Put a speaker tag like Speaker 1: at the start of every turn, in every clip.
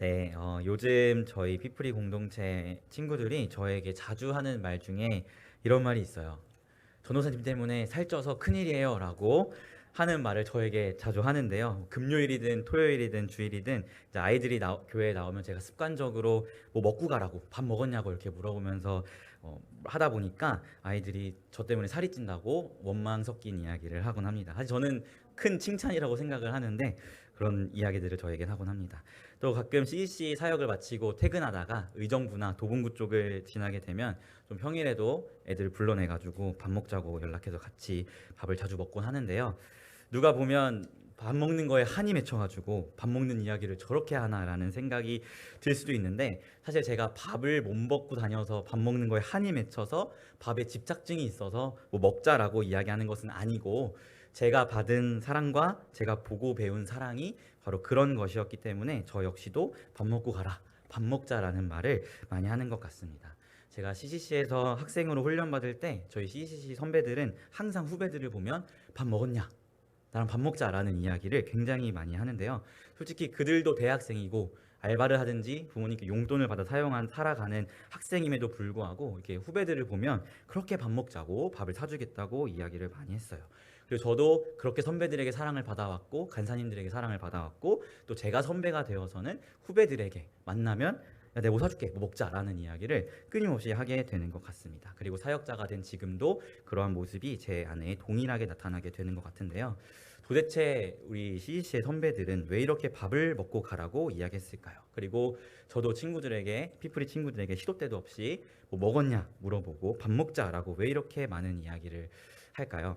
Speaker 1: 네, 요즘 저희 피프리 공동체 친구들이 저에게 자주 하는 말 중에 이런 말이 있어요. 전도사님 때문에 살쪄서 큰일이에요 라고 하는 말을 저에게 자주 하는데요. 금요일이든 토요일이든 주일이든 이제 아이들이 교회에 나오면 제가 습관적으로 뭐 먹고 가라고 밥 먹었냐고 이렇게 물어보면서 하다 보니까 아이들이 저 때문에 살이 찐다고 원망 섞인 이야기를 하곤 합니다. 사실 저는 큰 칭찬이라고 생각을 하는데 그런 이야기들을 저에겐 하곤 합니다. 또 가끔 CEC 사역을 마치고 퇴근하다가 의정부나 도봉구 쪽을 지나게 되면 좀 평일에도 애들 불러내가지고 밥 먹자고 연락해서 같이 밥을 자주 먹곤 하는데요. 누가 보면 밥 먹는 거에 한이 맺혀가지고 밥 먹는 이야기를 저렇게 하나라는 생각이 들 수도 있는데, 사실 제가 밥을 못 먹고 다녀서 밥 먹는 거에 한이 맺혀서 밥에 집착증이 있어서 뭐 먹자라고 이야기하는 것은 아니고, 제가 받은 사랑과 제가 보고 배운 사랑이 바로 그런 것이었기 때문에 저 역시도 밥 먹고 가라, 밥 먹자라는 말을 많이 하는 것 같습니다. 제가 CCC에서 학생으로 훈련받을 때 저희 CCC 선배들은 항상 후배들을 보면 밥 먹었냐? 나랑 밥 먹자라는 이야기를 굉장히 많이 하는데요. 솔직히 그들도 대학생이고 알바를 하든지 부모님께 용돈을 받아 살아가는 학생임에도 불구하고 이렇게 후배들을 보면 그렇게 밥 먹자고 밥을 사주겠다고 이야기를 많이 했어요. 그리고 저도 그렇게 선배들에게 사랑을 받아왔고 간사님들에게 사랑을 받아왔고, 또 제가 선배가 되어서는 후배들에게 만나면 야, 내가 뭐 사줄게, 뭐 먹자라는 이야기를 끊임없이 하게 되는 것 같습니다. 그리고 사역자가 된 지금도 그러한 모습이 제 안에 동일하게 나타나게 되는 것 같은데요. 도대체 우리 CCC의 선배들은 왜 이렇게 밥을 먹고 가라고 이야기했을까요? 그리고 저도 친구들에게, 피프리 친구들에게 시도 때도 없이 뭐 먹었냐 물어보고 밥 먹자라고 왜 이렇게 많은 이야기를 할까요?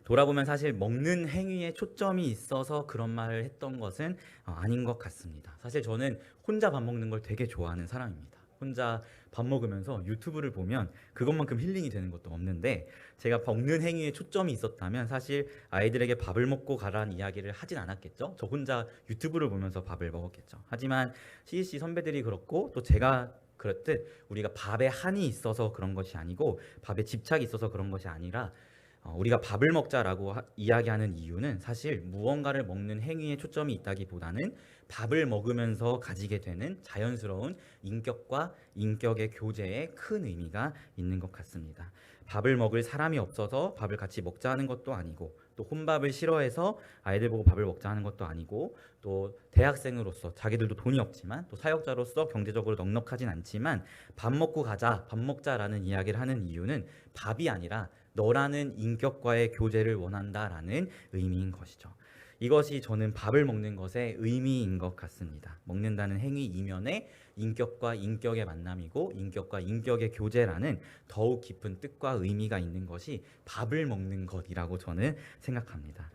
Speaker 1: 돌아보면 사실 먹는 행위에 초점이 있어서 그런 말을 했던 것은 아닌 것 같습니다. 사실 저는 혼자 밥 먹는 걸 되게 좋아하는 사람입니다. 혼자 밥 먹으면서 유튜브를 보면 그것만큼 힐링이 되는 것도 없는데, 제가 먹는 행위에 초점이 있었다면 사실 아이들에게 밥을 먹고 가라는 이야기를 하진 않았겠죠. 저 혼자 유튜브를 보면서 밥을 먹었겠죠. 하지만 CEC 선배들이 그렇고 또 제가 그렇듯 우리가 밥에 한이 있어서 그런 것이 아니고 밥에 집착이 있어서 그런 것이 아니라, 우리가 밥을 먹자라고 이야기하는 이유는 사실 무언가를 먹는 행위에 초점이 있다기보다는 밥을 먹으면서 가지게 되는 자연스러운 인격과 인격의 교제에 큰 의미가 있는 것 같습니다. 밥을 먹을 사람이 없어서 밥을 같이 먹자 하는 것도 아니고, 또 혼밥을 싫어해서 아이들 보고 밥을 먹자 하는 것도 아니고, 또 대학생으로서 자기들도 돈이 없지만 또 사역자로서 경제적으로 넉넉하진 않지만 밥 먹고 가자, 밥 먹자라는 이야기를 하는 이유는 밥이 아니라 너라는 인격과의 교제를 원한다라는 의미인 것이죠. 이것이 저는 밥을 먹는 것의 의미인 것 같습니다. 먹는다는 행위 이면에 인격과 인격의 만남이고 인격과 인격의 교제라는 더욱 깊은 뜻과 의미가 있는 것이 밥을 먹는 것이라고 저는 생각합니다.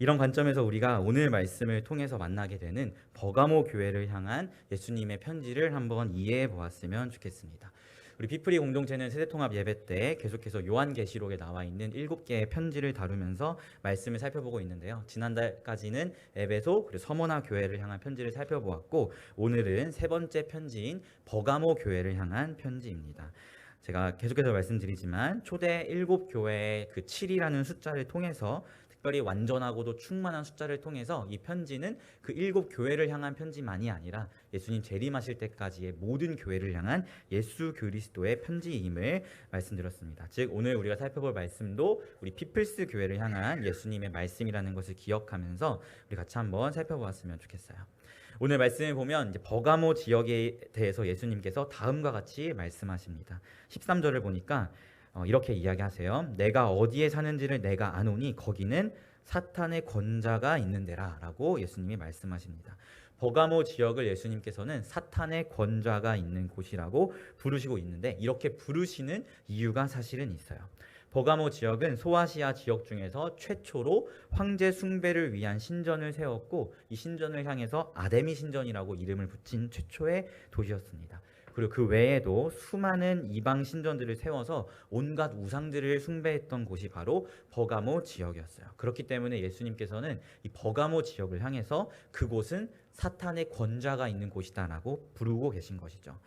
Speaker 1: 이런 관점에서 우리가 오늘 말씀을 통해서 만나게 되는 버가모 교회를 향한 예수님의 편지를 한번 이해해 보았으면 좋겠습니다. 우리 피프리 공동체는 세대통합 예배 때 계속해서 요한계시록에 나와 있는 7개의 편지를 다루면서 말씀을 살펴보고 있는데요. 지난달까지는 에베소 그리고 서머나 교회를 향한 편지를 살펴보았고, 오늘은 세 번째 편지인 버가모 교회를 향한 편지입니다. 제가 계속해서 말씀드리지만 초대 7교회의 그 7이라는 숫자를 통해서, 특별히 완전하고도 충만한 숫자를 통해서 이 편지는 그 7교회를 향한 편지만이 아니라 예수님 재림하실 때까지의 모든 교회를 향한 예수 그리스도의 편지임을 말씀드렸습니다. 즉 오늘 우리가 살펴볼 말씀도 우리 피플스 교회를 향한 예수님의 말씀이라는 것을 기억하면서 우리 같이 한번 살펴보았으면 좋겠어요. 오늘 말씀을 보면 이제 버가모 지역에 대해서 예수님께서 다음과 같이 말씀하십니다. 13절을 보니까 이렇게 이야기하세요. 내가 어디에 사는지를 내가 아노니 거기는 사탄의 권자가 있는 데라 라고 예수님이 말씀하십니다. 버가모 지역을 예수님께서는 사탄의 권자가 있는 곳이라고 부르시고 있는데, 이렇게 부르시는 이유가 사실은 있어요. 버가모 지역은 소아시아 지역 중에서 최초로 황제 숭배를 위한 신전을 세웠고, 이 신전을 향해서 아데미 신전이라고 이름을 붙인 최초의 도시였습니다. 그리고 그 외에도 수많은 이방 신전들을 세워서 온갖 우상들을 숭배했던 곳이 바로 버가모 지역이었어요. 그렇기 때문에 예수님께서는 이 버가모 지역을 향해서 그곳은 사탄의 권자가 있는 곳이다라고 부르고 계신 것이죠.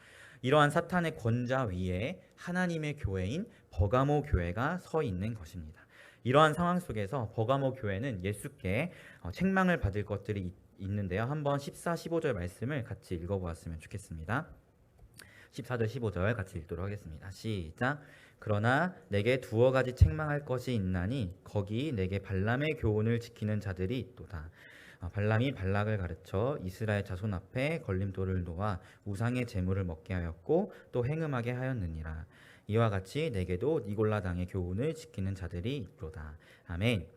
Speaker 1: 이러한 사탄의 권자 위에 하나님의 교회인 버가모 교회가 서 있는 것입니다. 이러한 상황 속에서 버가모 교회는 예수께 책망을 받을 것들이 있는데요. 한번 14, 15절 말씀을 같이 읽어보았으면 좋겠습니다. 14절 15절 같이 읽도록 하겠습니다. 시작. 그러나 내게 두어 가지 책망할 것이 있나니 거기 내게 발람의 교훈을 지키는 자들이 있도다. 발람이 발락을 가르쳐 이스라엘 자손 앞에 걸림돌을 놓아 우상의 제물을 먹게 하였고 또 행음하게 하였느니라. 이와 같이 내게도 니골라 당의 교훈을 지키는 자들이 있도다. 아멘.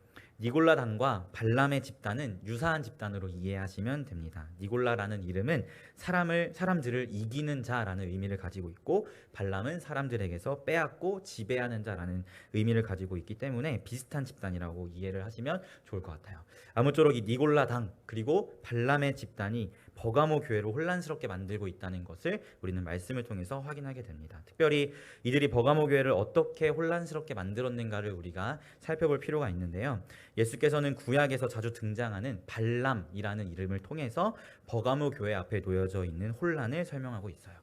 Speaker 1: 니골라 당과 발람의 집단은 유사한 집단으로 이해하시면 됩니다. 니골라라는 이름은 사람들을 이기는 자라는 의미를 가지고 있고, 발람은 사람들에게서 빼앗고 지배하는 자라는 의미를 가지고 있기 때문에 비슷한 집단이라고 이해를 하시면 좋을 것 같아요. 아무쪼록 이 니골라 당 그리고 발람의 집단이 버가모 교회를 혼란스럽게 만들고 있다는 것을 우리는 말씀을 통해서 확인하게 됩니다. 특별히 이들이 버가모 교회를 어떻게 혼란스럽게 만들었는가를 우리가 살펴볼 필요가 있는데요. 예수께서는 구약에서 자주 등장하는 발람이라는 이름을 통해서 버가모 교회 앞에 놓여져 있는 혼란을 설명하고 있어요.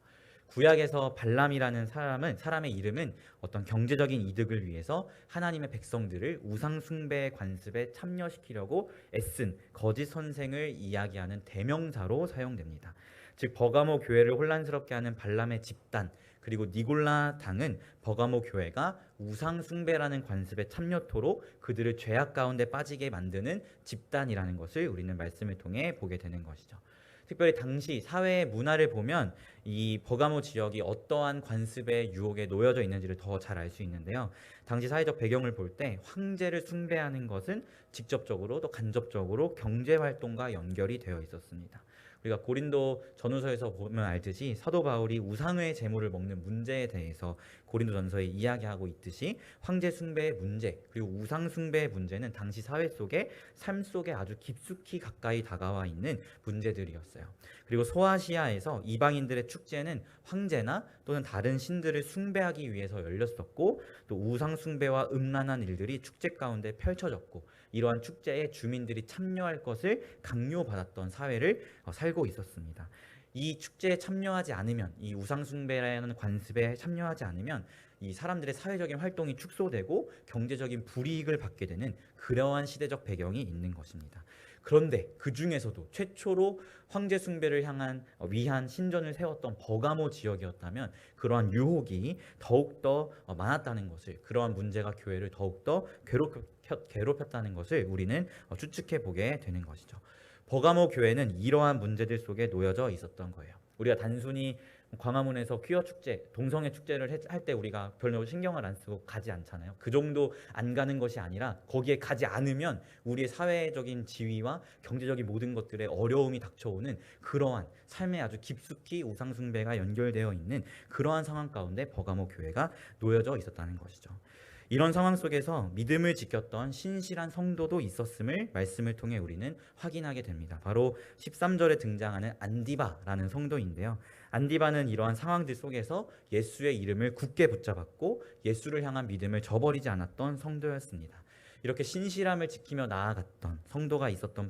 Speaker 1: 구약에서 발람이라는 사람의 이름은 어떤 경제적인 이득을 위해서 하나님의 백성들을 우상 숭배의 관습에 참여시키려고 애쓴 거짓 선생을 이야기하는 대명사로 사용됩니다. 즉 버가모 교회를 혼란스럽게 하는 발람의 집단 그리고 니골라 당은 버가모 교회가 우상 숭배라는 관습에 참여토록 그들을 죄악 가운데 빠지게 만드는 집단이라는 것을 우리는 말씀을 통해 보게 되는 것이죠. 특별히 당시 사회의 문화를 보면 이 버가모 지역이 어떠한 관습의 유혹에 놓여져 있는지를 더 잘 알 수 있는데요. 당시 사회적 배경을 볼 때 황제를 숭배하는 것은 직접적으로 또 간접적으로 경제 활동과 연결이 되어 있었습니다. 우리가 고린도 전후서에서 보면 알듯이 사도 바울이 우상의 제물을 먹는 문제에 대해서 고린도 전서에 이야기하고 있듯이 황제 숭배의 문제 그리고 우상 숭배의 문제는 당시 사회 속에 삶 속에 아주 깊숙이 가까이 다가와 있는 문제들이었어요. 그리고 소아시아에서 이방인들의 축제는 황제나 또는 다른 신들을 숭배하기 위해서 열렸었고 또 우상 숭배와 음란한 일들이 축제 가운데 펼쳐졌고 이러한 축제에 주민들이 참여할 것을 강요받았던 사회를 살고 있었습니다. 이 축제에 참여하지 않으면 이 우상 숭배라는 관습에 참여하지 않으면 이 사람들의 사회적인 활동이 축소되고 경제적인 불이익을 받게 되는 그러한 시대적 배경이 있는 것입니다. 그런데 그 중에서도 최초로 황제 숭배를 위한 신전을 세웠던 버가모 지역이었다면 그러한 유혹이 더욱더 많았다는 것을, 그러한 문제가 교회를 더욱더 괴롭혔다는 것을 우리는 추측해 보게 되는 것이죠. 버가모 교회는 이러한 문제들 속에 놓여져 있었던 거예요. 우리가 단순히 광화문에서 퀴어 축제, 동성애 축제를 할 때 우리가 별로 신경을 안 쓰고 가지 않잖아요. 그 정도 안 가는 것이 아니라 거기에 가지 않으면 우리의 사회적인 지위와 경제적인 모든 것들에 어려움이 닥쳐오는 그러한 삶에 아주 깊숙이 우상 숭배가 연결되어 있는 그러한 상황 가운데 버가모 교회가 놓여져 있었다는 것이죠. 이런 상황 속에서 믿음을 지켰던 신실한 성도도 있었음을 말씀을 통해 우리는 확인하게 됩니다. 바로 13절에 등장하는 안디바라는 성도인데요. 안디바는 이러한 상황들 속에서 예수의 이름을 굳게 붙잡았고 예수를 향한 믿음을 저버리지 않았던 성도였습니다. 이렇게 신실함을 지키며 나아갔던 성도가 있었던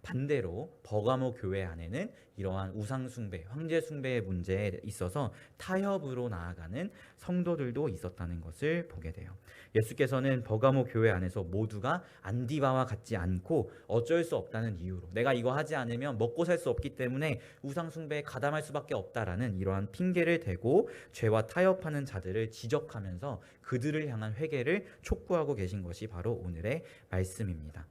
Speaker 1: 반대로 버가모 교회 안에는 이러한 우상 숭배, 황제 숭배의 문제에 있어서 타협으로 나아가는 성도들도 있었다는 것을 보게 돼요. 예수께서는 버가모 교회 안에서 모두가 안디바와 같지 않고 어쩔 수 없다는 이유로 내가 이거 하지 않으면 먹고 살 수 없기 때문에 우상 숭배에 가담할 수밖에 없다라는 이러한 핑계를 대고 죄와 타협하는 자들을 지적하면서 그들을 향한 회개를 촉구하고 계신 것이 바로 오늘의 말씀입니다.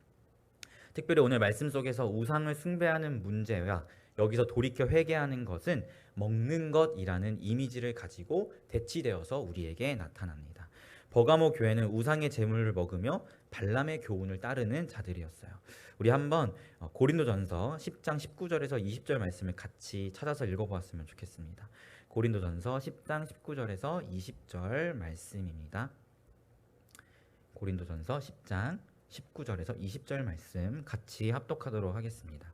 Speaker 1: 특별히 오늘 말씀 속에서 우상을 숭배하는 문제와 여기서 돌이켜 회개하는 것은 먹는 것이라는 이미지를 가지고 대치되어서 우리에게 나타납니다. 버가모 교회는 우상의 제물을 먹으며 발람의 교훈을 따르는 자들이었어요. 우리 한번 고린도전서 10장 19절에서 20절 말씀을 같이 찾아서 읽어보았으면 좋겠습니다. 고린도전서 10장 19절에서 20절 말씀입니다. 고린도전서 10장 19절에서 20절 말씀 같이 합독하도록 하겠습니다.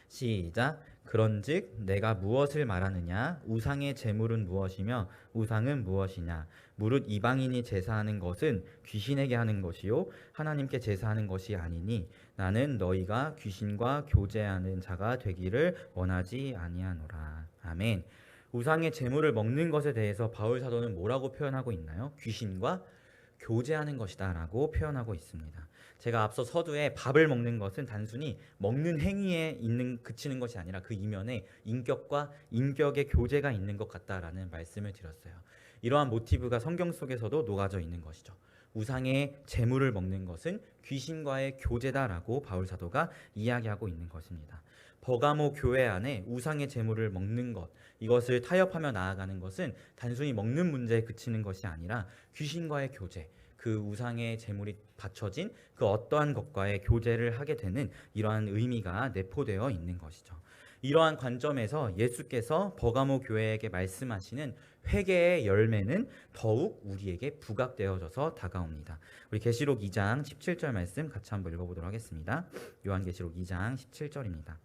Speaker 1: 시작. 그런즉 내가 무엇을 말하느냐? 우상의 제물은 무엇이며 우상은 무엇이냐? 무릇 이방인이 제사하는 것은 귀신에게 하는 것이요 하나님께 제사하는 것이 아니니 나는 너희가 귀신과 교제하는 자가 되기를 원하지 아니하노라. 아멘. 우상의 제물을 먹는 것에 대해서 바울 사도는 뭐라고 표현하고 있나요? 귀신과 교제하는 것이다 라고 표현하고 있습니다. 제가 앞서 서두에 밥을 먹는 것은 단순히 먹는 행위에 그치는 것이 아니라 그 이면에 인격과 인격의 교제가 있는 것 같다라는 말씀을 드렸어요. 이러한 모티브가 성경 속에서도 녹아져 있는 것이죠. 우상의 제물을 먹는 것은 귀신과의 교제다라고 바울 사도가 이야기하고 있는 것입니다. 버가모 교회 안에 우상의 제물을 먹는 것, 이것을 타협하며 나아가는 것은 단순히 먹는 문제에 그치는 것이 아니라 귀신과의 교제, 그 우상의 제물이 바쳐진 그 어떠한 것과의 교제를 하게 되는 이러한 의미가 내포되어 있는 것이죠. 이러한 관점에서 예수께서 버가모 교회에게 말씀하시는 회개의 열매는 더욱 우리에게 부각되어져서 다가옵니다. 우리 계시록 2장 17절 말씀 같이 한번 읽어보도록 하겠습니다. 요한계시록 2장 17절입니다.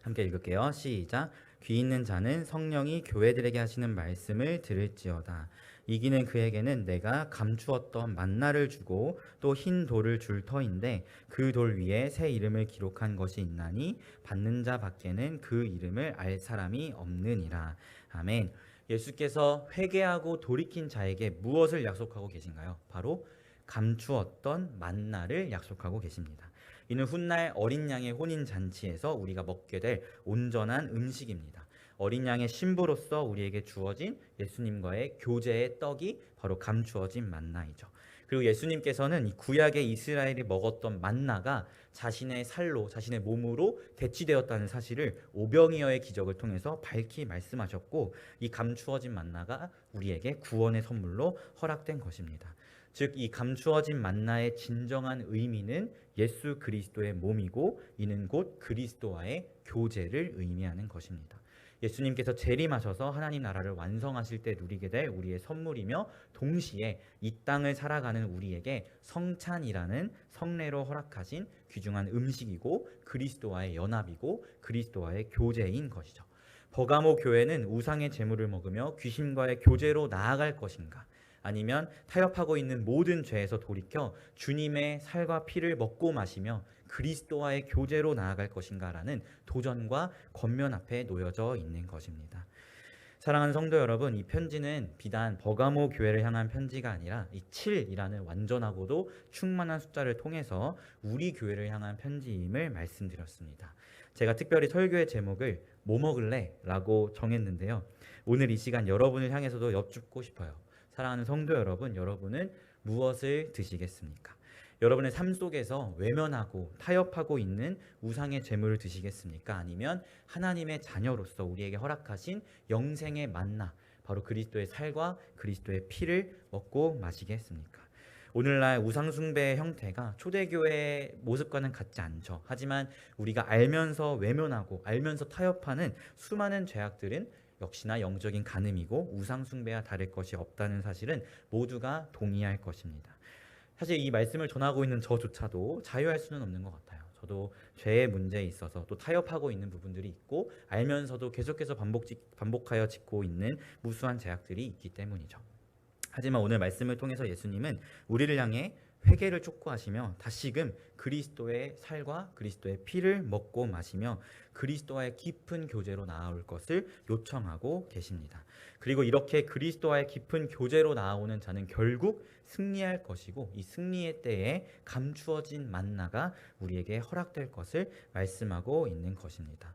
Speaker 1: 함께 읽을게요. 시작. 귀 있는 자는 성령이 교회들에게 하시는 말씀을 들을지어다. 이기는 그에게는 내가 감추었던 만나를 주고 또 흰 돌을 줄 터인데 그 돌 위에 새 이름을 기록한 것이 있나니 받는 자 밖에는 그 이름을 알 사람이 없느니라. 아멘. 예수께서 회개하고 돌이킨 자에게 무엇을 약속하고 계신가요? 바로 감추었던 만나를 약속하고 계십니다. 이는 훗날 어린 양의 혼인 잔치에서 우리가 먹게 될 온전한 음식입니다. 어린 양의 신부로서 우리에게 주어진 예수님과의 교제의 떡이 바로 감추어진 만나이죠. 그리고 예수님께서는 이 구약의 이스라엘이 먹었던 만나가 자신의 살로, 자신의 몸으로 대치되었다는 사실을 오병이어의 기적을 통해서 밝히 말씀하셨고, 이 감추어진 만나가 우리에게 구원의 선물로 허락된 것입니다. 즉, 이 감추어진 만나의 진정한 의미는 예수 그리스도의 몸이고, 이는 곧 그리스도와의 교제를 의미하는 것입니다. 예수님께서 재림하셔서 하나님 나라를 완성하실 때 누리게 될 우리의 선물이며, 동시에 이 땅을 살아가는 우리에게 성찬이라는 성례로 허락하신 귀중한 음식이고, 그리스도와의 연합이고 그리스도와의 교제인 것이죠. 버가모 교회는 우상의 제물을 먹으며 귀신과의 교제로 나아갈 것인가, 아니면 타협하고 있는 모든 죄에서 돌이켜 주님의 살과 피를 먹고 마시며 그리스도와의 교제로 나아갈 것인가라는 도전과 권면 앞에 놓여져 있는 것입니다. 사랑하는 성도 여러분, 이 편지는 비단 버가모 교회를 향한 편지가 아니라 이 7이라는 완전하고도 충만한 숫자를 통해서 우리 교회를 향한 편지임을 말씀드렸습니다. 제가 특별히 설교의 제목을 뭐 먹을래? 라고 정했는데요. 오늘 이 시간 여러분을 향해서도 여쭙고 싶어요. 사랑하는 성도 여러분, 여러분은 무엇을 드시겠습니까? 여러분의 삶 속에서 외면하고 타협하고 있는 우상의 제물을 드시겠습니까? 아니면 하나님의 자녀로서 우리에게 허락하신 영생의 만나, 바로 그리스도의 살과 그리스도의 피를 먹고 마시겠습니까? 오늘날 우상숭배의 형태가 초대교회의 모습과는 같지 않죠. 하지만 우리가 알면서 외면하고 알면서 타협하는 수많은 죄악들은 역시나 영적인 간음이고 우상숭배와 다를 것이 없다는 사실은 모두가 동의할 것입니다. 사실 이 말씀을 전하고 있는 저조차도 자유할 수는 없는 것 같아요. 저도 죄의 문제에 있어서 또 타협하고 있는 부분들이 있고, 알면서도 계속해서 반복하여 짓고 있는 무수한 죄악들이 있기 때문이죠. 하지만 오늘 말씀을 통해서 예수님은 우리를 향해 회개를 촉구하시며 다시금 그리스도의 살과 그리스도의 피를 먹고 마시며 그리스도와의 깊은 교제로 나아올 것을 요청하고 계십니다. 그리고 이렇게 그리스도와의 깊은 교제로 나아오는 자는 결국 승리할 것이고, 이 승리의 때에 감추어진 만나가 우리에게 허락될 것을 말씀하고 있는 것입니다.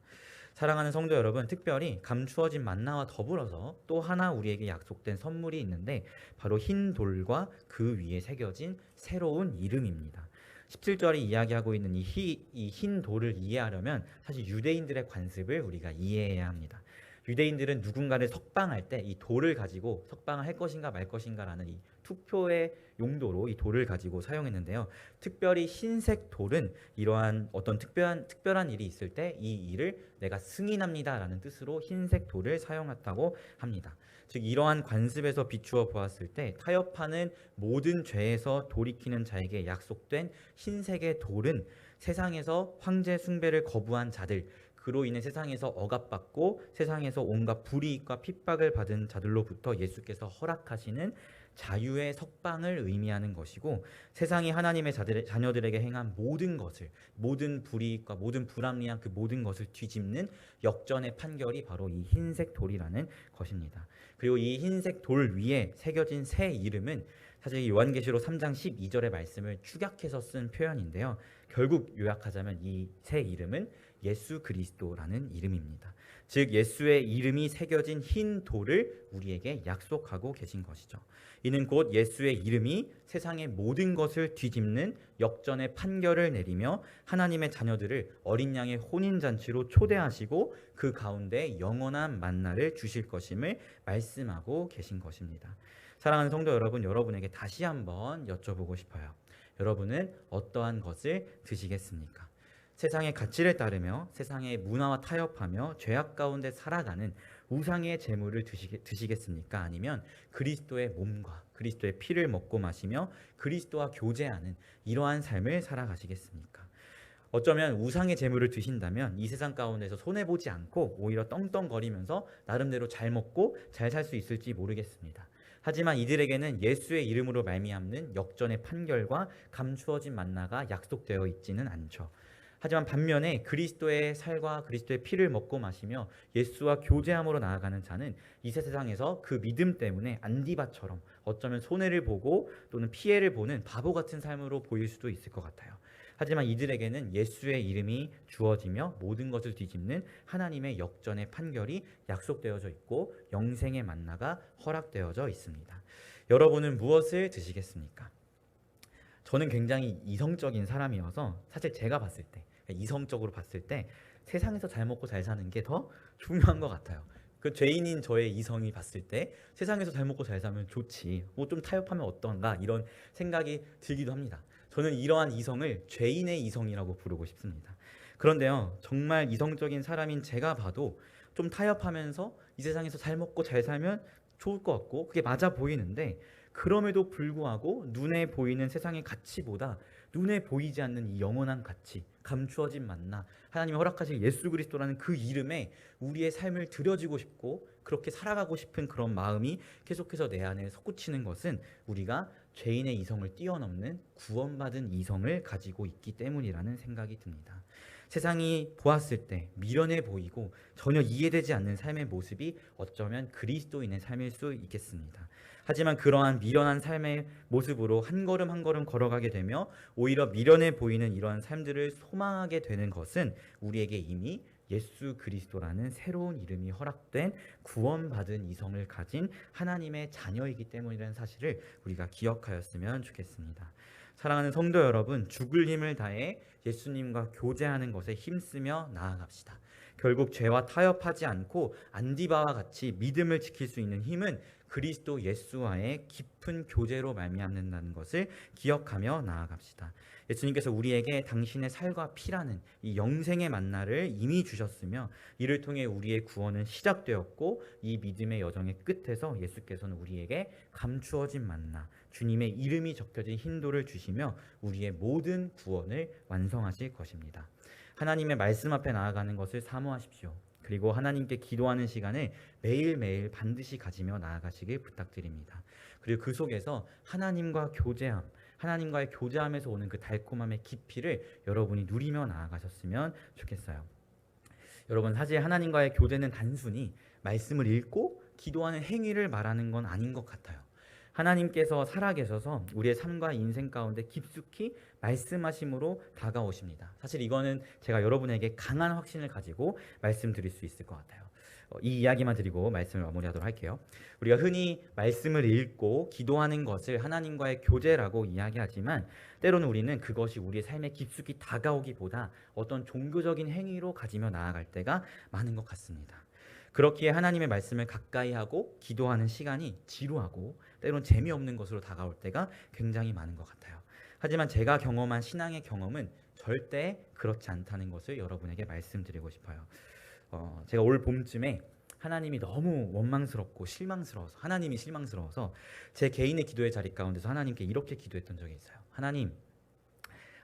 Speaker 1: 사랑하는 성도 여러분, 특별히 감추어진 만나와 더불어서 또 하나 우리에게 약속된 선물이 있는데, 바로 흰 돌과 그 위에 새겨진 새로운 이름입니다. 17절이 이야기하고 있는 이 흰 돌을 이해하려면 사실 유대인들의 관습을 우리가 이해해야 합니다. 유대인들은 누군가를 석방할 때 이 돌을 가지고 석방을 할 것인가 말 것인가라는 이 투표의 용도로 이 돌을 가지고 사용했는데요. 특별히 흰색 돌은 이러한 어떤 특별한 일이 있을 때 이 일을 내가 승인합니다라는 뜻으로 흰색 돌을 사용했다고 합니다. 즉, 이러한 관습에서 비추어 보았을 때 타협하는 모든 죄에서 돌이키는 자에게 약속된 흰색의 돌은 세상에서 황제 숭배를 거부한 자들, 그로 인해 세상에서 억압받고 세상에서 온갖 불이익과 핍박을 받은 자들로부터 예수께서 허락하시는 자유의 석방을 의미하는 것이고, 세상이 하나님의 자녀들에게 행한 모든 것을, 모든 불이익과 모든 불합리한 그 모든 것을 뒤집는 역전의 판결이 바로 이 흰색 돌이라는 것입니다. 그리고 이 흰색 돌 위에 새겨진 새 이름은 사실 요한계시록 3장 12절의 말씀을 축약해서 쓴 표현인데요. 결국 요약하자면 이 새 이름은 예수 그리스도라는 이름입니다. 즉 예수의 이름이 새겨진 흰 돌을 우리에게 약속하고 계신 것이죠. 이는 곧 예수의 이름이 세상의 모든 것을 뒤집는 역전의 판결을 내리며 하나님의 자녀들을 어린 양의 혼인잔치로 초대하시고 그 가운데 영원한 만나를 주실 것임을 말씀하고 계신 것입니다. 사랑하는 성도 여러분, 여러분에게 다시 한번 여쭤보고 싶어요. 여러분은 어떠한 것을 드시겠습니까? 세상의 가치를 따르며 세상의 문화와 타협하며 죄악 가운데 살아가는 우상의 재물을 드시겠습니까? 아니면 그리스도의 몸과 그리스도의 피를 먹고 마시며 그리스도와 교제하는 이러한 삶을 살아가시겠습니까? 어쩌면 우상의 재물을 드신다면 이 세상 가운데서 손해보지 않고 오히려 떵떵거리면서 나름대로 잘 먹고 잘 살 수 있을지 모르겠습니다. 하지만 이들에게는 예수의 이름으로 말미암는 역전의 판결과 감추어진 만나가 약속되어 있지는 않죠. 하지만 반면에 그리스도의 살과 그리스도의 피를 먹고 마시며 예수와 교제함으로 나아가는 자는 이 세상에서 그 믿음 때문에 안디바처럼 어쩌면 손해를 보고 또는 피해를 보는 바보 같은 삶으로 보일 수도 있을 것 같아요. 하지만 이들에게는 예수의 이름이 주어지며 모든 것을 뒤집는 하나님의 역전의 판결이 약속되어져 있고 영생의 만나가 허락되어져 있습니다. 여러분은 무엇을 드시겠습니까? 저는 굉장히 이성적인 사람이어서 사실 제가 봤을 때, 이성적으로 봤을 때 세상에서 잘 먹고 잘 사는 게 더 중요한 것 같아요. 그 죄인인 저의 이성이 봤을 때 세상에서 잘 먹고 잘 살면 좋지, 뭐 좀 타협하면 어떤가, 이런 생각이 들기도 합니다. 저는 이러한 이성을 죄인의 이성이라고 부르고 싶습니다. 그런데요, 정말 이성적인 사람인 제가 봐도 좀 타협하면서 이 세상에서 잘 먹고 잘 살면 좋을 것 같고 그게 맞아 보이는데, 그럼에도 불구하고 눈에 보이는 세상의 가치보다 눈에 보이지 않는 이 영원한 가치, 감추어진 만나, 하나님이 허락하실 예수 그리스도라는 그 이름에 우리의 삶을 드려지고 싶고 그렇게 살아가고 싶은 그런 마음이 계속해서 내 안에 솟구치는 것은 우리가 죄인의 이성을 뛰어넘는 구원받은 이성을 가지고 있기 때문이라는 생각이 듭니다. 세상이 보았을 때 미련해 보이고 전혀 이해되지 않는 삶의 모습이 어쩌면 그리스도인의 삶일 수 있겠습니다. 하지만 그러한 미련한 삶의 모습으로 한 걸음 한 걸음 걸어가게 되며 오히려 미련해 보이는 이러한 삶들을 소망하게 되는 것은 우리에게 이미 예수 그리스도라는 새로운 이름이 허락된 구원받은 이성을 가진 하나님의 자녀이기 때문이라는 사실을 우리가 기억하였으면 좋겠습니다. 사랑하는 성도 여러분, 죽을 힘을 다해 예수님과 교제하는 것에 힘쓰며 나아갑시다. 결국 죄와 타협하지 않고 안디바와 같이 믿음을 지킬 수 있는 힘은 그리스도 예수와의 깊은 교제로 말미암는다는 것을 기억하며 나아갑시다. 예수님께서 우리에게 당신의 살과 피라는 이 영생의 만나를 이미 주셨으며 이를 통해 우리의 구원은 시작되었고 이 믿음의 여정의 끝에서 예수께서는 우리에게 감추어진 만나, 주님의 이름이 적혀진 흰돌을 주시며 우리의 모든 구원을 완성하실 것입니다. 하나님의 말씀 앞에 나아가는 것을 사모하십시오. 그리고 하나님께 기도하는 시간을 매일매일 반드시 가지며 나아가시길 부탁드립니다. 그리고 그 속에서 하나님과 교제함, 하나님과의 교제함에서 오는 그 달콤함의 깊이를 여러분이 누리며 나아가셨으면 좋겠어요. 여러분, 사실 하나님과의 교제는 단순히 말씀을 읽고 기도하는 행위를 말하는 건 아닌 것 같아요. 하나님께서 살아계셔서 우리의 삶과 인생 가운데 깊숙이 말씀하심으로 다가오십니다. 사실 이거는 제가 여러분에게 강한 확신을 가지고 말씀드릴 수 있을 것 같아요. 이 이야기만 드리고 말씀을 마무리하도록 할게요. 우리가 흔히 말씀을 읽고 기도하는 것을 하나님과의 교제라고 이야기하지만 때로는 우리는 그것이 우리의 삶에 깊숙이 다가오기보다 어떤 종교적인 행위로 가지며 나아갈 때가 많은 것 같습니다. 그렇기에 하나님의 말씀을 가까이 하고 기도하는 시간이 지루하고 때론 재미없는 것으로 다가올 때가 굉장히 많은 것 같아요. 하지만 제가 경험한 신앙의 경험은 절대 그렇지 않다는 것을 여러분에게 말씀드리고 싶어요. 제가 올 봄쯤에 하나님이 너무 원망스럽고 실망스러워서, 하나님이 실망스러워서 제 개인의 기도의 자리 가운데서 하나님께 이렇게 기도했던 적이 있어요. 하나님,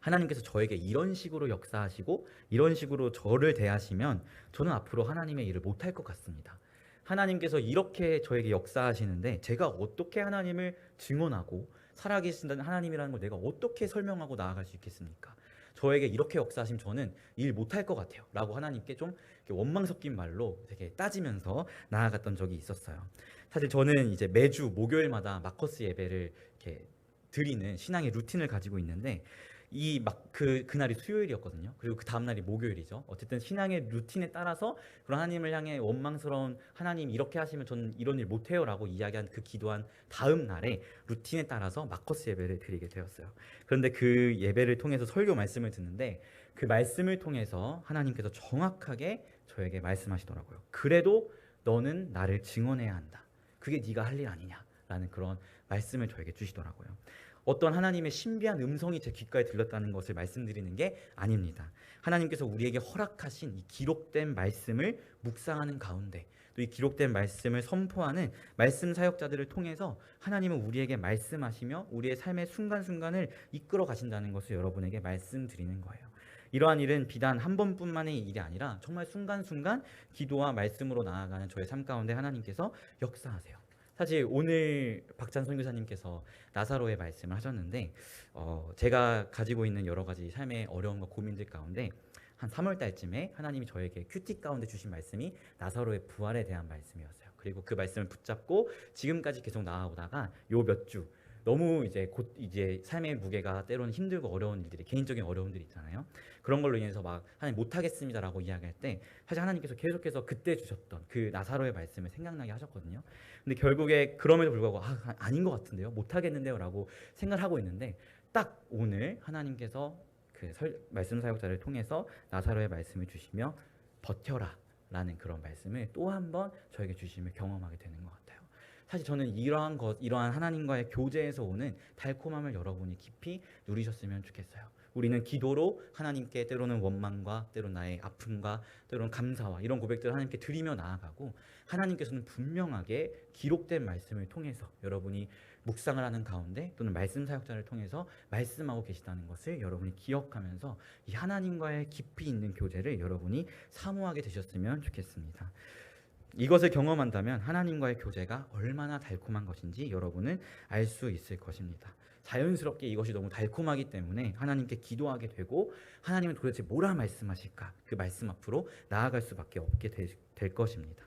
Speaker 1: 하나님께서 저에게 이런 식으로 역사하시고 이런 식으로 저를 대하시면 저는 앞으로 하나님의 일을 못할 것 같습니다. 하나님께서 이렇게 저에게 역사하시는데 제가 어떻게 하나님을 증언하고 살아계신다는 하나님이라는 걸 내가 어떻게 설명하고 나아갈 수 있겠습니까? 저에게 이렇게 역사하시면 저는 일 못할 것 같아요 라고 하나님께 좀 원망 섞인 말로 되게 따지면서 나아갔던 적이 있었어요. 사실 저는 이제 매주 목요일마다 마커스 예배를 이렇게 드리는 신앙의 루틴을 가지고 있는데 그날이 수요일이었거든요. 그리고 그 다음날이 목요일이죠. 어쨌든 신앙의 루틴에 따라서 그런 하나님을 향해 원망스러운 하나님 이렇게 하시면 저는 이런 일 못해요 라고 이야기한 그 기도한 다음 날에 루틴에 따라서 마커스 예배를 드리게 되었어요. 그런데 그 예배를 통해서 설교 말씀을 듣는데 그 말씀을 통해서 하나님께서 정확하게 저에게 말씀하시더라고요. 그래도 너는 나를 증언해야 한다. 그게 네가 할 일 아니냐라는 그런 말씀을 저에게 주시더라고요. 어떤 하나님의 신비한 음성이 제 귓가에 들렸다는 것을 말씀드리는 게 아닙니다. 하나님께서 우리에게 허락하신 이 기록된 말씀을 묵상하는 가운데 또 이 기록된 말씀을 선포하는 말씀 사역자들을 통해서 하나님은 우리에게 말씀하시며 우리의 삶의 순간순간을 이끌어 가신다는 것을 여러분에게 말씀드리는 거예요. 이러한 일은 비단 한 번뿐만의 일이 아니라 정말 순간순간 기도와 말씀으로 나아가는 저의 삶 가운데 하나님께서 역사하세요. 사실 오늘 박찬 선교사님께서 나사로의 말씀을 하셨는데 제가 가지고 있는 여러 가지 삶의 어려움과 고민들 가운데 한 3월 달쯤에 하나님이 저에게 큐티 가운데 주신 말씀이 나사로의 부활에 대한 말씀이었어요. 그리고 그 말씀을 붙잡고 지금까지 계속 나아오다가 요 몇 주 너무 곧 삶의 무게가 때로는 힘들고 어려운 일들이 개인적인 어려움들이 있잖아요. 그런 걸로 인해서 막 하나님 못하겠습니다라고 이야기할 때 사실 하나님께서 계속해서 그때 주셨던 그 나사로의 말씀을 생각나게 하셨거든요. 근데 결국에 그럼에도 불구하고 아닌 것 같은데요, 못하겠는데요라고 생각을 하고 있는데 딱 오늘 하나님께서 그 말씀 사역자를 통해서 나사로의 말씀을 주시며 버텨라라는 그런 말씀을 또 한 번 저에게 주심을 경험하게 되는 것 같아요. 사실 저는 이러한 하나님과의 교제에서 오는 달콤함을 여러분이 깊이 누리셨으면 좋겠어요. 우리는 기도로 하나님께 때로는 원망과 때로는 나의 아픔과 때로는 감사와 이런 고백들을 하나님께 드리며 나아가고 하나님께서는 분명하게 기록된 말씀을 통해서 여러분이 묵상을 하는 가운데 또는 말씀 사역자를 통해서 말씀하고 계시다는 것을 여러분이 기억하면서 이 하나님과의 깊이 있는 교제를 여러분이 사모하게 되셨으면 좋겠습니다. 이것을 경험한다면 하나님과의 교제가 얼마나 달콤한 것인지 여러분은 알 수 있을 것입니다. 자연스럽게 이것이 너무 달콤하기 때문에 하나님께 기도하게 되고 하나님은 도대체 뭐라 말씀하실까 그 말씀 앞으로 나아갈 수밖에 없게 될 것입니다.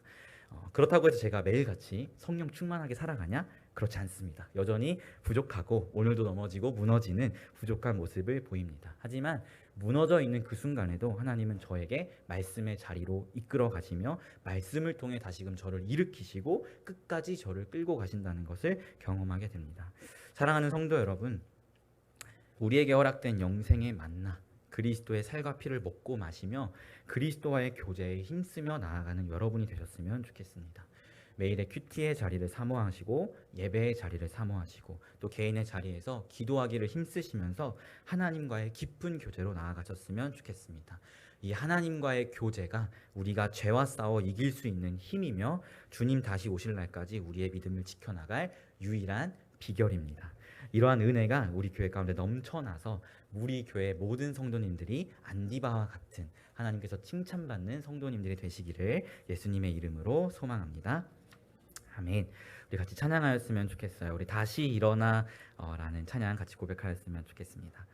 Speaker 1: 그렇다고 해서 제가 매일같이 성령 충만하게 살아가냐? 그렇지 않습니다. 여전히 부족하고 오늘도 넘어지고 무너지는 부족한 모습을 보입니다. 하지만 무너져 있는 그 순간에도 하나님은 저에게 말씀의 자리로 이끌어 가시며 말씀을 통해 다시금 저를 일으키시고 끝까지 저를 끌고 가신다는 것을 경험하게 됩니다. 사랑하는 성도 여러분, 우리에게 허락된 영생의 만나 그리스도의 살과 피를 먹고 마시며 그리스도와의 교제에 힘쓰며 나아가는 여러분이 되셨으면 좋겠습니다. 매일의 큐티의 자리를 사모하시고 예배의 자리를 사모하시고 또 개인의 자리에서 기도하기를 힘쓰시면서 하나님과의 깊은 교제로 나아가셨으면 좋겠습니다. 이 하나님과의 교제가 우리가 죄와 싸워 이길 수 있는 힘이며 주님 다시 오실 날까지 우리의 믿음을 지켜나갈 유일한 비결입니다. 이러한 은혜가 우리 교회 가운데 넘쳐나서 우리 교회 모든 성도님들이 안디바와 같은 하나님께서 칭찬받는 성도님들이 되시기를 예수님의 이름으로 소망합니다. 아멘. 우리 같이 찬양하였으면 좋겠어요. 우리 다시 일어나 라는 찬양 같이 고백하였으면 좋겠습니다.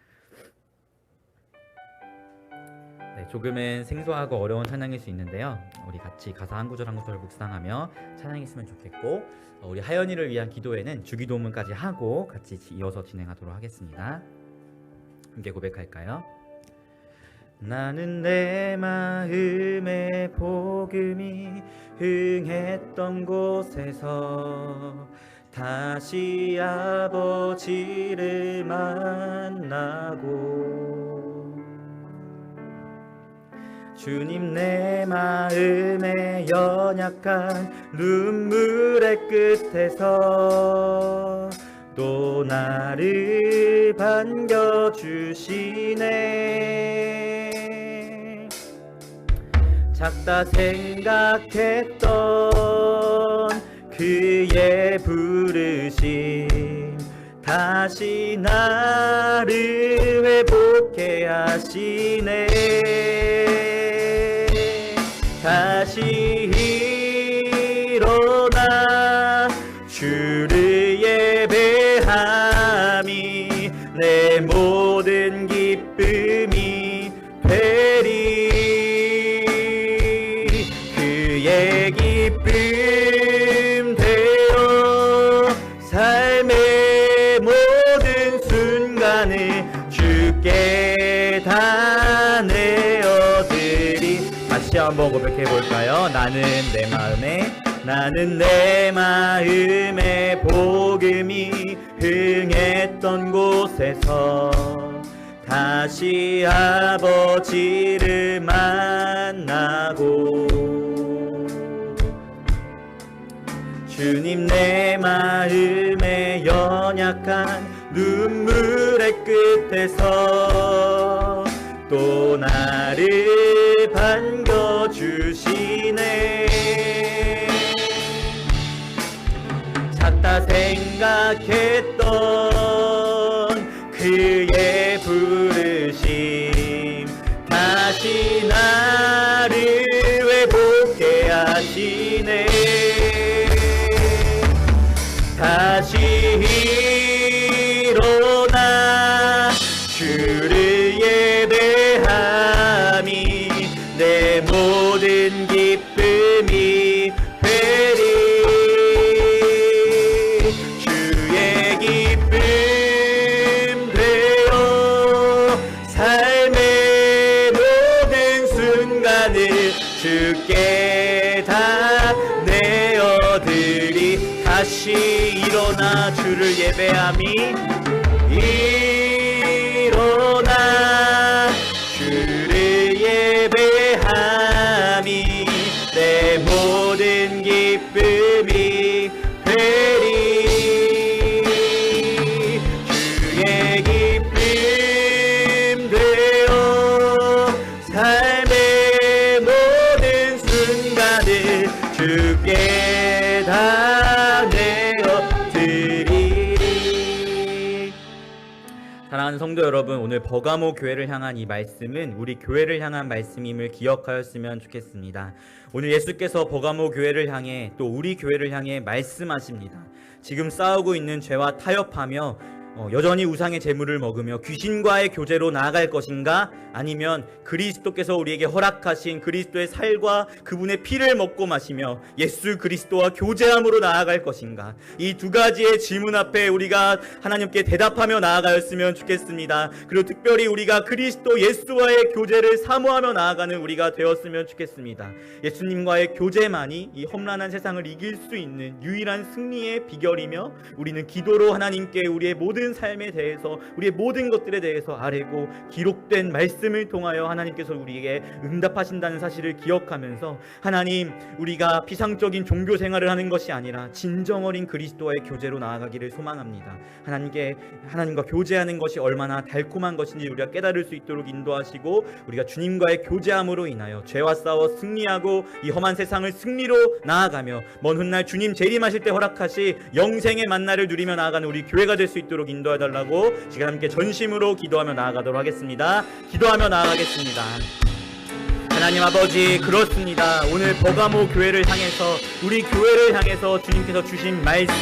Speaker 1: 네, 조금은 생소하고 어려운 찬양일 수 있는데요. 우리 같이 가사 한 구절 한 구절 묵상하며 찬양했으면 좋겠고 우리 하연이를 위한 기도회는 주기도문까지 하고 같이 이어서 진행하도록 하겠습니다. 함께 고백할까요? 나는 내 마음의 복음이 흥했던 곳에서 다시 아버지를 만나고 주님 내 마음의 연약한 눈물의 끝에서 또 나를 반겨주시네. 작다 생각했던 그의 부르심 다시 나를 회복해 하시네. 다시 일어나 주를 예배함이 내 모든 기쁨이 되리. 그의 기쁨 되어 삶의 모든 순간을 주께 다 내어드리. 다시 한번 고백해 볼까요? 나는 내 마음에 복음이 흥했던 곳에서 다시 아버지를 만나고, 주님 내 마음의 연약한 눈물의 끝에서 또 나를 반겨주시네. 작다 생각했던 그의 부르심 다시 나를 회복해 하시네. 다시 일어나 주를 예배함이 내 모든 기쁨이 되리. 주의 기쁨 되어 삶의 모든 순간을 주께 다 내어드리. 다시 일어나 주를 예배함이 일어나 주를 예배함이 내 모든 기쁨이 되리. 주의 기쁨 되어 삶의 모든 순간을 주께 다 내어드리리. 사랑하는 성도 여러분, 오늘 버가모 교회를 향한 이 말씀은 우리 교회를 향한 말씀임을 기억하였으면 좋겠습니다. 오늘 예수께서 버가모 교회를 향해 또 우리 교회를 향해 말씀하십니다. 지금 싸우고 있는 죄와 타협하며 여전히 우상의 제물을 먹으며 귀신과의 교제로 나아갈 것인가? 아니면 그리스도께서 우리에게 허락하신 그리스도의 살과 그분의 피를 먹고 마시며 예수 그리스도와 교제함으로 나아갈 것인가? 이 두 가지의 질문 앞에 우리가 하나님께 대답하며 나아가였으면 좋겠습니다. 그리고 특별히 우리가 그리스도 예수와의 교제를 사모하며 나아가는 우리가 되었으면 좋겠습니다. 예수님과의 교제만이 이 험난한 세상을 이길 수 있는 유일한 승리의 비결이며, 우리는 기도로 하나님께 우리의 모든 삶에 대해서, 우리의 모든 것들에 대해서 아뢰고 기록된 말씀을 통하여 하나님께서 우리에게 응답하신다는 사실을 기억하면서, 하나님, 우리가 비상적인 종교 생활을 하는 것이 아니라 진정 어린 그리스도와의 교제로 나아가기를 소망합니다. 하나님과 교제하는 것이 얼마나 달콤한 것인지 우리가 깨달을 수 있도록 인도하시고, 우리가 주님과의 교제함으로 인하여 죄와 싸워 승리하고 이 험한 세상을 승리로 나아가며 먼 훗날 주님 재림하실 때 허락하시 영생의 만나를 누리며 나아가는 우리 교회가 될 수 있도록 인도해달라고 지금 함께 전심으로 기도하며 나아가도록 하겠습니다. 기도하며 나아가겠습니다. 하나님 아버지, 그렇습니다. 오늘 버가모 교회를 향해서, 우리 교회를 향해서 주님께서 주신 말씀,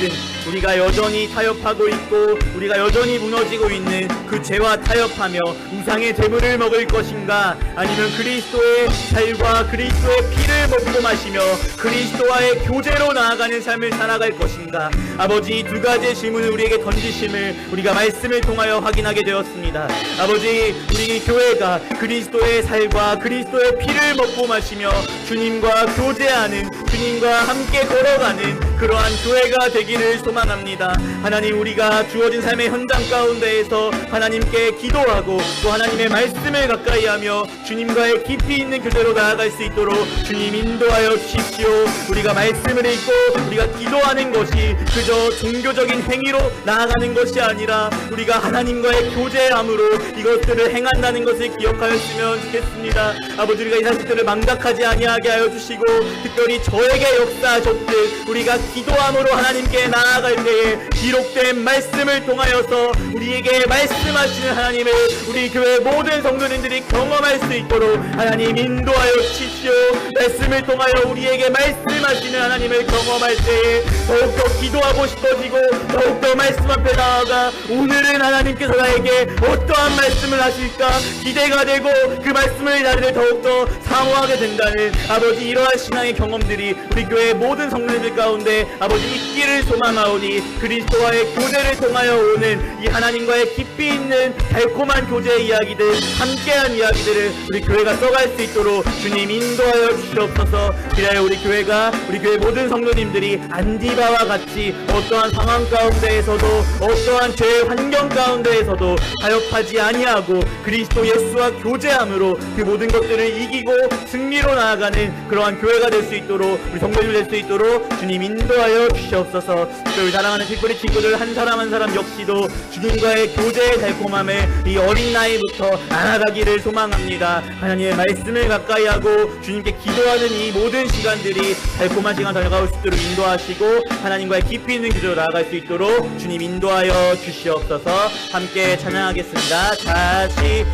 Speaker 1: 우리가 여전히 타협하고 있고 우리가 여전히 무너지고 있는 그 죄와 타협하며 우상의 제물을 먹을 것인가, 아니면 그리스도의 살과 그리스도의 피를 먹고 마시며 그리스도와의 교제로 나아가는 삶을 살아갈 것인가. 아버지, 이 두 가지의 질문을 우리에게 던지심을 우리가 말씀을 통하여 확인하게 되었습니다. 아버지, 우리 교회가 그리스도의 살과 그리스도의 피를 먹고 마시며 주님과 교제하는, 주님과 함께 걸어가는 그러한 교회가 되기를 소망합니다. 하나님, 우리가 주어진 삶의 현장 가운데에서 하나님께 기도하고 또 하나님의 말씀을 가까이하며 주님과의 깊이 있는 교제로 나아갈 수 있도록 주님 인도하여 주십시오. 우리가 말씀을 읽고 우리가 기도하는 것이 그저 종교적인 행위로 나아가는 것이 아니라 우리가 하나님과의 교제함으로 이것들을 행한다는 것을 기억하였으면 좋겠습니다. 아버지, 우리가 이 자식들을 망각하지 아니하게 하여 주시고, 특별히 저에게 역사하셨듯 우리가 기도함으로 하나님께 나아갈 때에 기록된 말씀을 통하여서 우리에게 말씀하시는 하나님을 우리 교회 모든 성도님들이 경험할 수 있도록 하나님 인도하여 주십시오. 말씀을 통하여 우리에게 말씀하시는 하나님을 경험할 때에 더욱더 기도하고 싶어지고, 더욱더 말씀 앞에 나아가 오늘은 하나님께서 나에게 어떠한 말씀을 하실까 기대가 되고, 그 말씀을 나를 더욱더 사모하게 된다는 아버지 이러한 신앙의 경험들이 우리 교회 모든 성도님들 가운데 아버지 있기를 소망하오니, 그리스도와의 교제를 통하여 오는 이 하나님과의 깊이 있는 달콤한 교제의 이야기들, 함께한 이야기들을 우리 교회가 써갈 수 있도록 주님 인도하여 주시옵소서. 그래야 우리 교회가, 우리 교회 모든 성도님들이 안디바와 같이 어떠한 상황 가운데에서도, 어떠한 죄의 환경 가운데에서도 타협하지 아니하고 그리스도 예수와 교제함으로 그 모든 것들을 이기고 승리로 나아가는 그러한 교회가 될 수 있도록, 우리 성도들 될 수 있도록 주님 인도하여 주시옵소서. 또 사랑하는 핏뿌리 친구들 한 사람 한 사람 역시도 주님과의 교제의 달콤함을 이 어린 나이부터 알아가기를 소망합니다. 하나님의 말씀을 가까이 하고 주님께 기도하는 이 모든 시간들이 달콤한 시간 다가올 수 있도록 인도하시고, 하나님과의 깊이 있는 교제로 나아갈 수 있도록 주님 인도하여 주시옵소서. 함께 찬양하겠습니다. 다시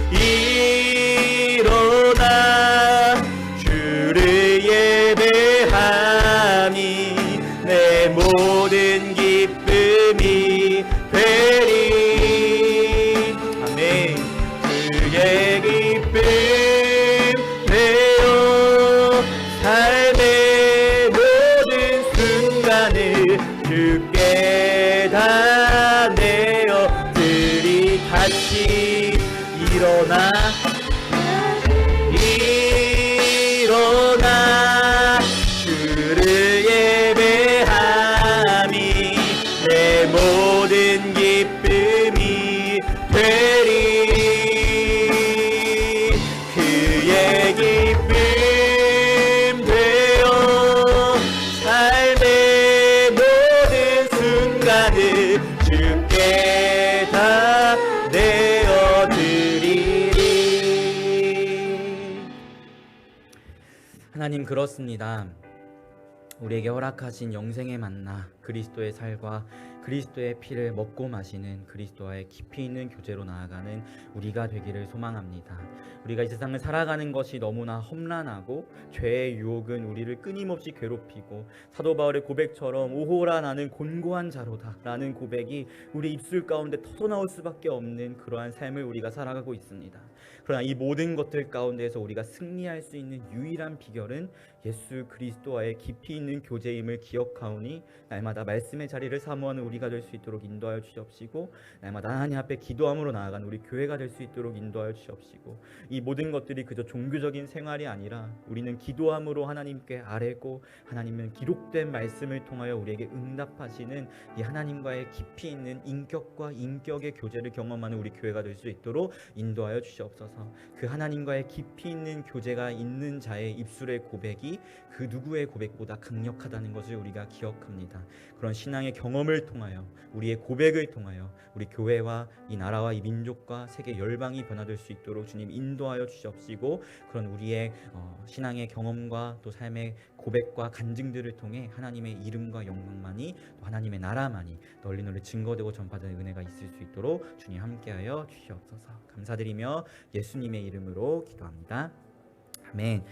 Speaker 1: 일어나 주를 예배하니 내 모든 기쁨이 되리. 아멘. 주의 기쁨 되어 삶의 모든 순간을 주께 다 내어 드리. 같이 일어나 주를 예배하니 내 모든 기쁨이 되리. 그의 기쁨 되어 삶의 모든 순간을 주께 다 내어 드리리. 하나님, 그렇습니다. 우리에게 허락하신 영생의 만나, 그리스도의 살과 그리스도의 피를 먹고 마시는 그리스도와의 깊이 있는 교제로 나아가는 우리가 되기를 소망합니다. 우리가 이 세상을 살아가는 것이 너무나 험난하고 죄의 유혹은 우리를 끊임없이 괴롭히고, 사도 바울의 고백처럼 오호라 나는 곤고한 자로다 라는 고백이 우리 입술 가운데 터져나올 수밖에 없는 그러한 삶을 우리가 살아가고 있습니다. 그러나 이 모든 것들 가운데에서 우리가 승리할 수 있는 유일한 비결은 예수 그리스도와의 깊이 있는 교제임을 기억하오니, 날마다 말씀의 자리를 사모하는 우리가 될 수 있도록 인도하여 주시옵시고, 날마다 하나님 앞에 기도함으로 나아가는 우리 교회가 될 수 있도록 인도하여 주시옵시고, 이 모든 것들이 그저 종교적인 생활이 아니라 우리는 기도함으로 하나님께 아뢰고, 하나님은 기록된 말씀을 통하여 우리에게 응답하시는 이 하나님과의 깊이 있는 인격과 인격의 교제를 경험하는 우리 교회가 될 수 있도록 인도하여 주시옵소서. 그 하나님과의 깊이 있는 교제가 있는 자의 입술의 고백이 그 누구의 고백보다 강력하다는 것을 우리가 기억합니다. 그런 신앙의 경험을 통하여, 우리의 고백을 통하여 우리 교회와 이 나라와 이 민족과 세계 열방이 변화될 수 있도록 주님 인도하여 주시옵시고, 그런 우리의 신앙의 경험과 또 삶의 고백과 간증들을 통해 하나님의 이름과 영광만이, 또 하나님의 나라만이 널리 증거되고 전파되는 은혜가 있을 수 있도록 주님 함께하여 주시옵소서. 감사드리며 예수님의 이름으로 기도합니다. 아멘.